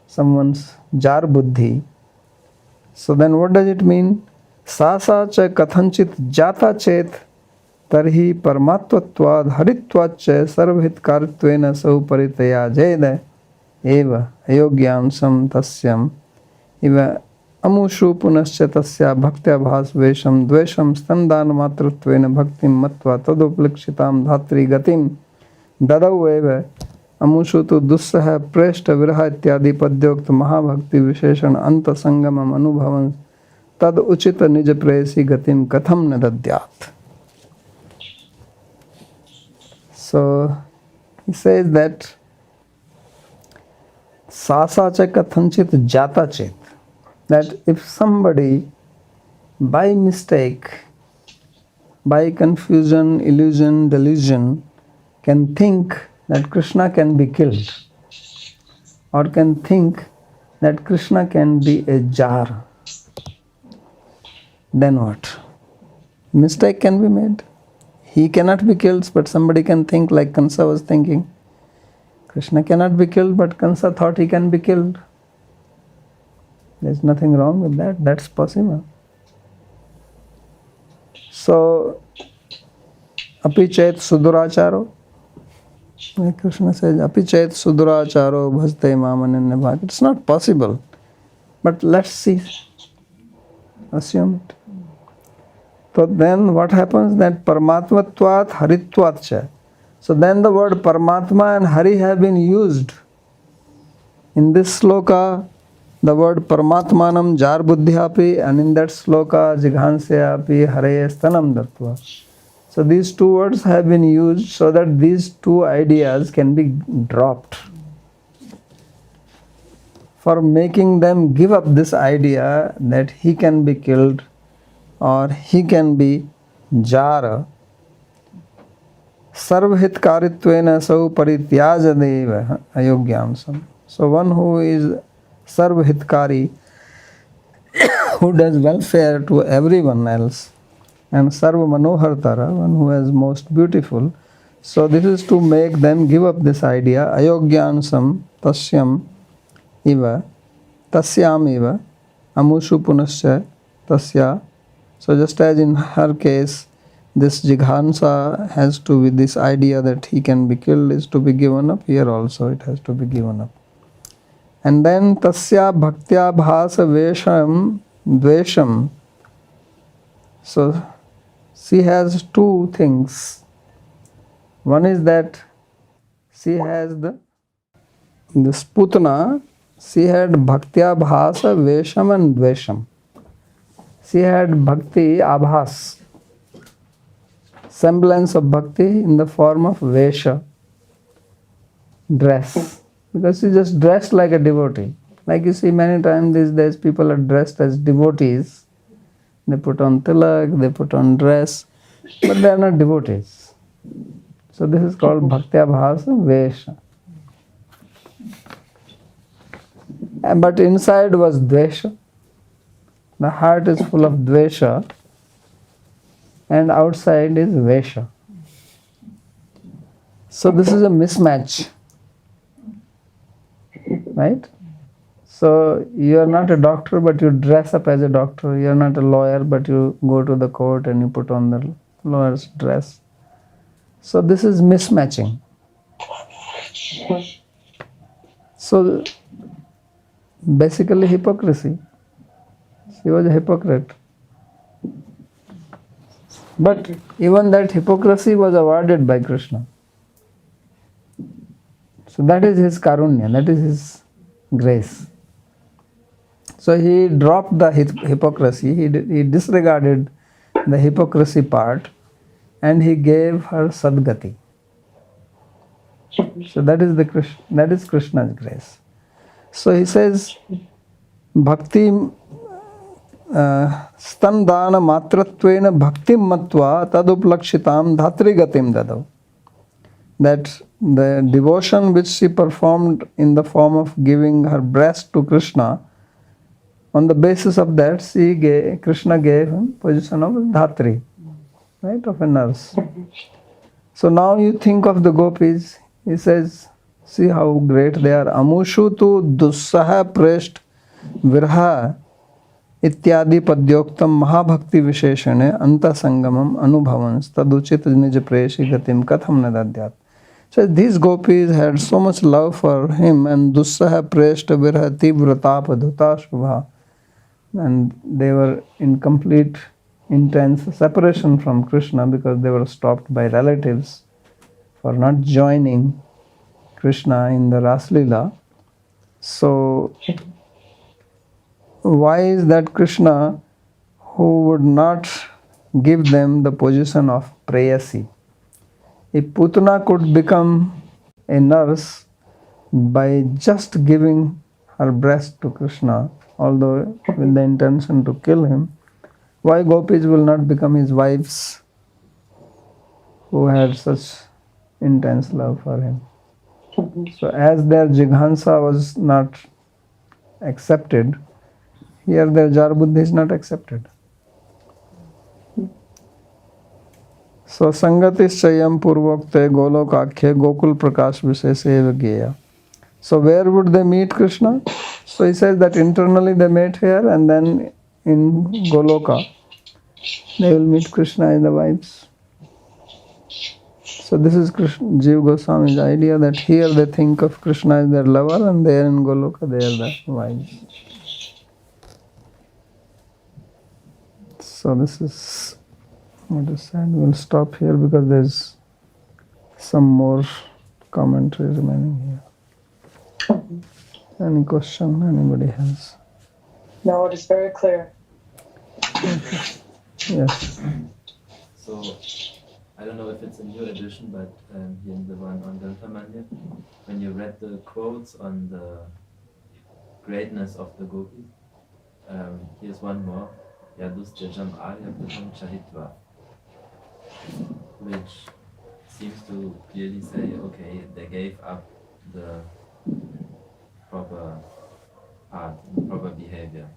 someone's jar buddhi. So then what does it mean? Sasa cha kathanchit jata chet tarhi parmatvatvad haritvacha sarvhitkartvena sauparitaya jeda eva ayogyam sam tasyam eva amushu punascha tasya bhaktya bhasvesham dvesham standan matratvena bhaktim matva taduplikshitam dhatri gatim dadau eva अमुषु तो दुस्सह प्रेष्ठ विरह इत्यादि पद्योक्त महाभक्ति विशेषण अंत संगमम अनुभवं तद उचित निज प्रेयसी गतिम कथम न दद्यात्. So he says that sasa cha kathanchit jata chet, that if somebody by mistake, by confusion, illusion, delusion can think that Krishna can be killed, or can think that Krishna can be a jar, then what? Mistake can be made. He cannot be killed, but somebody can think like Kansa was thinking. Krishna cannot be killed, but Kansa thought he can be killed. There's nothing wrong with that. That's possible. So, api chet suduracharo. Like Krishna says, api chet suduracharo bhajte mamananya bhag. It's not possible. But let's see. Assume it. So then what happens? That paramatmatvat haritvat cha. So then the word Paramatma and Hari have been used. In this sloka, the word Paramatmanam jar buddhyapi, and in that sloka jighansyapi hare stanam dattva. So these two words have been used so that these two ideas can be dropped. For making them give up this idea that he can be killed or he can be jara. Sarvhitkarittvena sau parityajadeva ayogyamsam. So one who is sarvhitkari, who does welfare to everyone else, and sarva manohartara, one who is most beautiful. So this is to make them give up this idea. Ayogyansam tasyam iva tasyam iva amushu punasya tasya. So just as in her case, this jighansa has to be, this idea that he can be killed is to be given up, here also it has to be given up. And then tasya bhaktya bhasa vesham dvesham. So she has two things. One is that she has this Putana she had bhaktya bhasa vesham and dvesham. She had bhakti abhas, semblance of bhakti in the form of vesha, dress, because she just dressed like a devotee. Like you see many times these days people are dressed as devotees. They put on tilak, they put on dress, but they are not devotees. So this is called bhaktya bhasa vesha. But inside was dvesha. The heart is full of dvesha and outside is vesha. So this is a mismatch, right? So you are not a doctor but you dress up as a doctor. You are not a lawyer but you go to the court and you put on the lawyer's dress. So this is mismatching. So basically hypocrisy. She was a hypocrite. But even that hypocrisy was avoided by Krishna. So that is his karunya, that is his grace. So he dropped the hypocrisy, he disregarded the hypocrisy part and he gave her sadgati. So that is Krishna's grace. So he says, bhakti standana matratvena bhaktim matva taduplakshitam dhatri gatim dadav. That the devotion which she performed in the form of giving her breast to Krishna, on the basis of that Krishna gave him position of dhatri, right, of a nurse. So now you think of the gopis, he says, see how great they are. Amushu tu dussaha presht virha ityadi padyoktam mahabhakti visheshane anta sangamam anubhavans taduchit nij preshi gatim katham nadadyat. So these gopis had so much love for him and dussaha presht virha tivrata padhuta shubha, and they were in complete intense separation from Krishna because they were stopped by relatives for not joining Krishna in the Raslila. So why is that Krishna, who would not give them the position of prayasi? If Putana could become a nurse by just giving her breast to Krishna, although with the intention to kill him, why gopis will not become his wives who had such intense love for him? So as their jighansa was not accepted, here their jarbuddhi is not accepted. So sangatishyam purvokte golokakhe gokul prakash visheseva geya. So where would they meet Krishna? So he says that internally they met here and then in Goloka they will meet Krishna in the wives. So this is Jiva Goswami's idea, that here they think of Krishna as their lover and there in Goloka they are the wives. So this is what is said. We'll stop here because there's some more commentary remaining here. Any question anybody has? No, it is very clear. Yes. So, I don't know if it's a new edition, but here in the one on Grantamanya, when you read the quotes on the greatness of the gopis, here's one more. Yadustya Jam'al Yaputam Chahitva, which seems to clearly say, okay, they gave up the proper path, the proper behavior.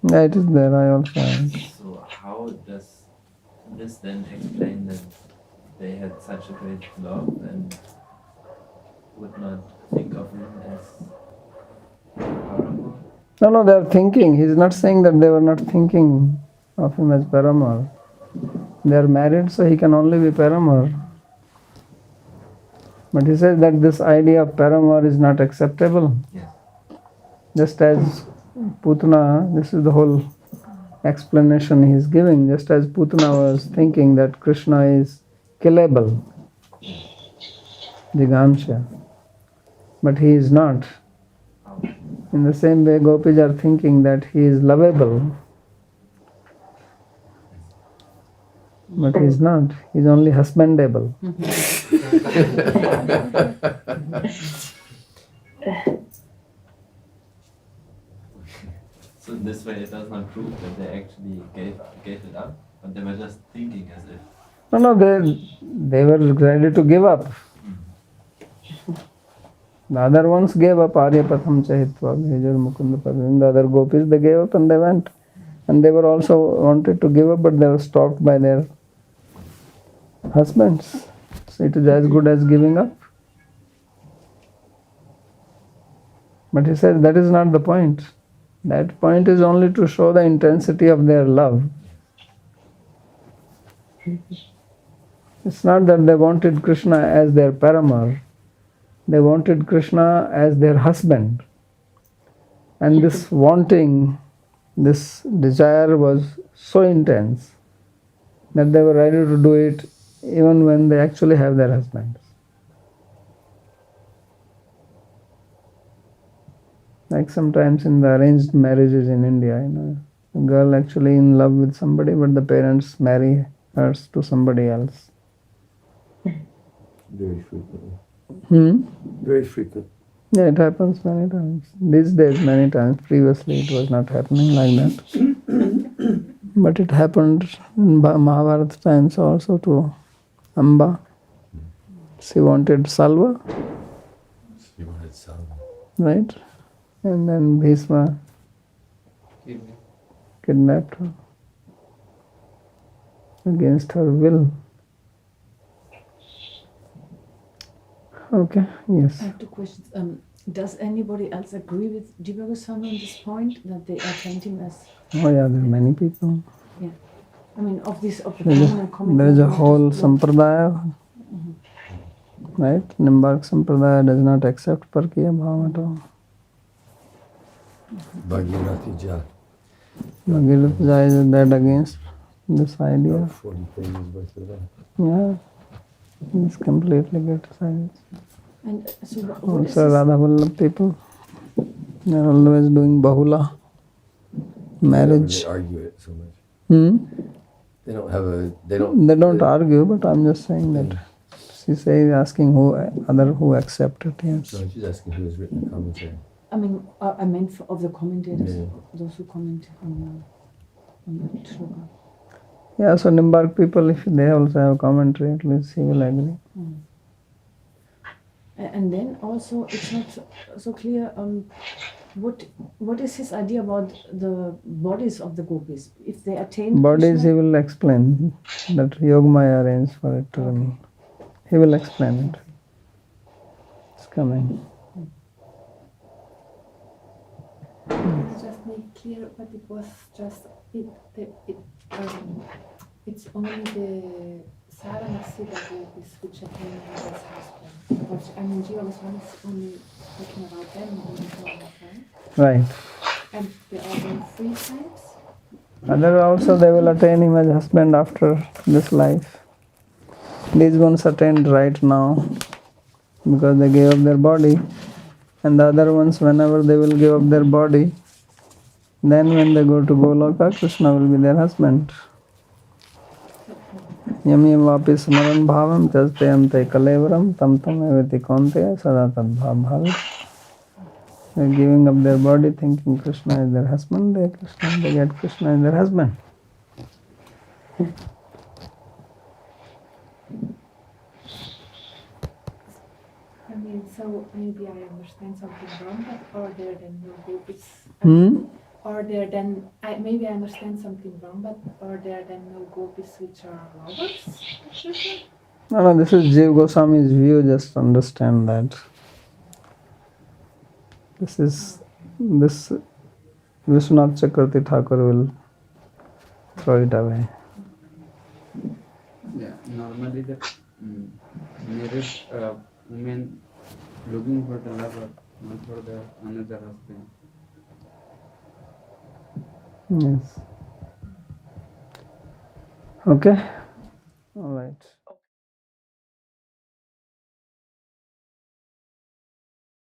Yeah, it is there, I also have. So how does this then explain that they had such a great love and would not think of him as Paramore? No, they are thinking. He is not saying that they were not thinking of him as Paramore. They are married, so he can only be Paramore. But he says that this idea of Paramore is not acceptable. Yes. Just as Putana, this is the whole explanation he is giving. Just as Putana was thinking that Krishna is killable, Jigansha, but he is not. How? In the same way, gopis are thinking that he is lovable, but he is not. He is only husbandable. So in this way, it does not prove that they actually gave it up, but they were just thinking as if. No, they were ready to give up. The other ones gave up. Aryapatham Chahitva, Bhejur Mukunda Padam. The other gopis, they gave up and they went. And they were also wanted to give up, but they were stopped by their husbands. So it is as good as giving up. But he said that is not the point. That point is only to show the intensity of their love. It's not that they wanted Krishna as their paramour. They wanted Krishna as their husband. And this wanting, this desire was so intense that they were ready to do it even when they actually have their husbands. Like sometimes in the arranged marriages in India, a girl actually in love with somebody, but the parents marry her to somebody else. Very frequently. Hmm? Very frequent. Yeah, it happens many times. These days, many times. Previously, it was not happening like that. But it happened in Mahabharata times also to Amba. She wanted Salva, You wanted some. right? And then Bhishma kidnapped her against her will. Okay, yes. I have two questions. Does anybody else agree with Jiva Goswami on this point that they attained him as? Oh yeah, there are many people. Yeah, I mean of this of the There permanent commitment. is a not whole just- sampradaya, right? Nimbark sampradaya does not accept Parkiya Bhava at all. Bhagirathi Jat. Bhagirath Jai is dead against this idea. About 40 pages worth of that. Yeah, it's completely criticized. And so what is Also, this? Radha Vallabh people, they are always doing Bahula marriage. They argue it so much. Hmm? They don't have a. They don't. They don't argue, but I'm just saying that she says asking who accept it. Yes. No, she's asking who has written the commentary. I mean, I meant of the commentators, Yeah. those who comment on the shloka. Yeah. So Nimbark people, if they also have commentary, at least he will agree. And then also, it's not so clear what is his idea about the bodies of the gopis if they attain Bodies he Krishna? will explain that Yogamaya arranged for it to remain. He will explain it. It's coming. Just make clear, but it was just it's only the Sarana Siddha gopis which attain as husband. But I mean, Jiva Goswami is only talking about them, only right? Right. And the other 3 types. Other also they will attain him as husband after this life. These ones attained right now because they gave up their body, and the other ones whenever they will give up their body, then when they go to Goloka, Krishna will be their husband. Yam yam vapi smaran bhavam chastayam te kalevaram tam tam evati konteya sada tad bhav bhavit. They are giving up their body thinking Krishna is their husband, they get Krishna as their husband. I mean, so maybe I understand something wrong, but are there then no gopis? Hmm? Are there then, maybe I understand something wrong, but are there then no gopis which are lovers of Krishna? No, this is Jiva Goswami's view, just understand that. This Vishwanath Chakravarti Thakur will throw it away. Yeah, normally the married women looking for the lover, not for the another husband. Yes. Okay. All right.